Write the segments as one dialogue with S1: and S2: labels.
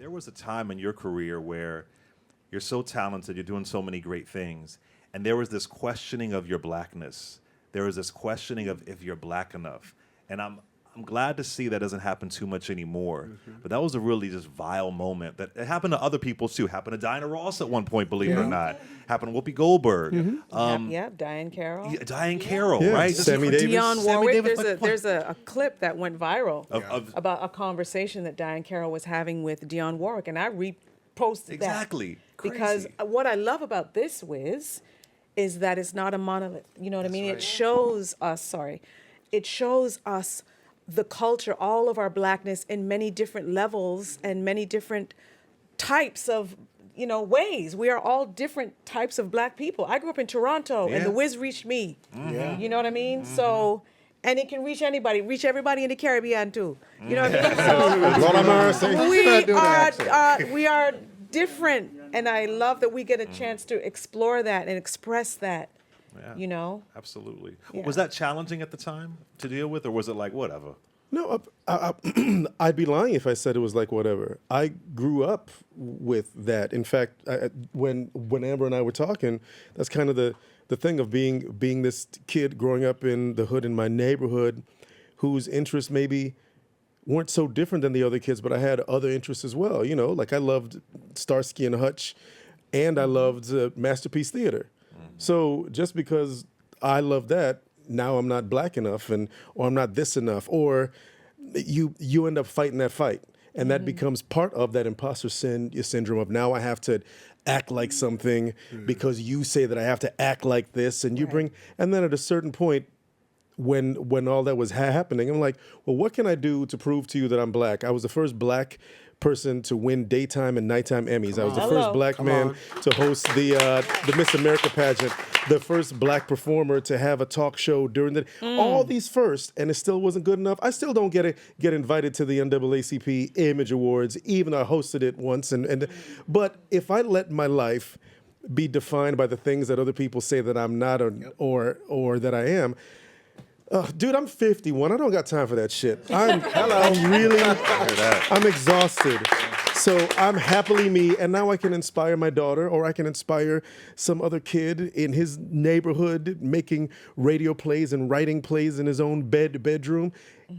S1: there was a time in your career where you're so talented, you're doing so many great things, and there was this questioning of your blackness. There was this questioning of if you're black enough. And I'm glad to see that doesn't happen too much anymore. But that was a really just vile moment. That it happened to other people too. Happened to Diana Ross at one point, believe it or not. Happened to Whoopi Goldberg.
S2: Diane Carroll.
S1: Diane Carroll,
S3: Yeah,
S1: right?
S3: Sammy Davis.
S2: Dionne
S1: Sammy
S2: Warwick.
S1: Davis,
S2: There's a clip that went viral
S1: Of-
S2: about a conversation that Diane Carroll was having with Dionne Warwick, and I reposted
S1: Exactly.
S2: that because what I love about this, Wiz, is that it's not a monolith. You know what I mean? It shows us. It shows us the culture, all of our blackness in many different levels and many different types of, ways. We are all different types of black people. I grew up in Toronto, and the Wiz reached me. You know what I mean? So, and it can reach anybody, reach everybody in the Caribbean too. You know what I mean?
S3: Lord have mercy.
S2: So we are different, and I love that we get a chance to explore that and express that.
S1: Yeah. Absolutely.
S2: Yeah.
S1: Was that challenging at the time to deal with, or was it like whatever?
S3: No, I'd be lying if I said it was like whatever. I grew up with that. In fact, when Amber and I were talking, that's kind of the thing of being this kid growing up in the hood in my neighborhood, whose interests maybe weren't so different than the other kids, but I had other interests as well. Like I loved Starsky and Hutch, and I loved Masterpiece Theater. So just because I love that, now I'm not black enough, or I'm not this enough, or you end up fighting that fight, and that becomes part of that imposter syndrome of now I have to act like something because you say that I have to act like this, and you bring, and then at a certain point, when all that was happening, I'm like, well, what can I do to prove to you that I'm black? I was the first black person to win daytime and nighttime Emmys. I was the first black man to host the Miss America pageant, the first black performer to have a talk show during the all these first, and it still wasn't good enough. I still don't get invited to the NAACP Image Awards, even though I hosted it once. But if I let my life be defined by the things that other people say that I'm not or that I am. Dude, I'm 51. I don't got time for that shit. I'm exhausted. So I'm happily me, and now I can inspire my daughter, or I can inspire some other kid in his neighborhood making radio plays and writing plays in his own bedroom.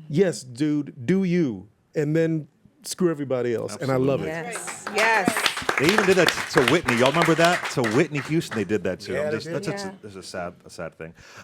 S3: Yes, dude, do you, and then screw everybody else.
S1: Absolutely.
S3: And I love it.
S2: Yes.
S1: They even did that to Whitney. Y'all remember that? To Whitney Houston, they did that too.
S3: Yeah,
S1: That's
S2: did.
S1: a sad thing.